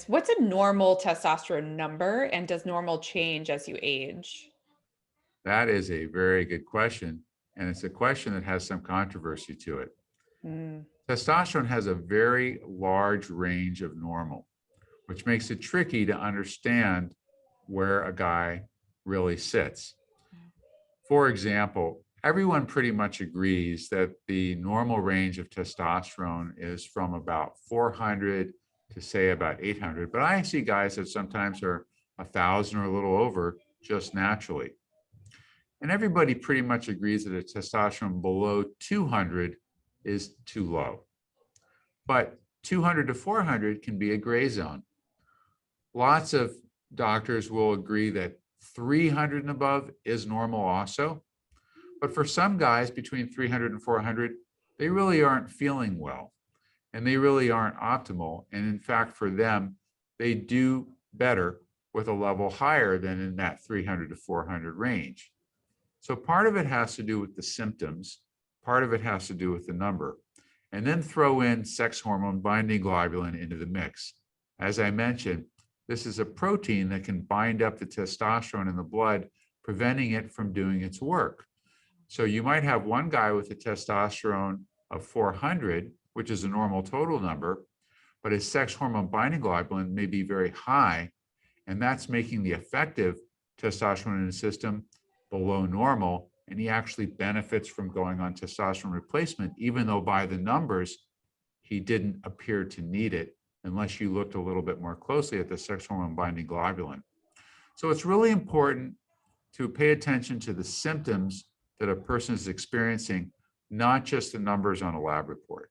What's a normal testosterone number, and does normal change as you age? That is a very good question. And it's a question that has some controversy to it. Mm, Testosterone has a very large range of normal, which makes it tricky to understand where a guy really sits. For example, everyone pretty much agrees that the normal range of testosterone is from about 400 to say about 800, but I see guys that sometimes are 1,000 or a little over just naturally. And everybody pretty much agrees that a testosterone below 200 is too low. But 200 to 400 can be a gray zone. Lots of doctors will agree that 300 and above is normal also. But for some guys between 300 and 400, they really aren't feeling well and they really aren't optimal. And in fact, for them, they do better with a level higher than in that 300 to 400 range. So part of it has to do with the symptoms, part of it has to do with the number, and then throw in sex hormone binding globulin into the mix. As I mentioned, this is a protein that can bind up the testosterone in the blood, preventing it from doing its work. So you might have one guy with a testosterone of 400, which is a normal total number, but his sex hormone binding globulin may be very high, and that's making the effective testosterone in the system below normal, and he actually benefits from going on testosterone replacement, even though by the numbers, he didn't appear to need it unless you looked a little bit more closely at the sex hormone binding globulin. So it's really important to pay attention to the symptoms that a person is experiencing, not just the numbers on a lab report.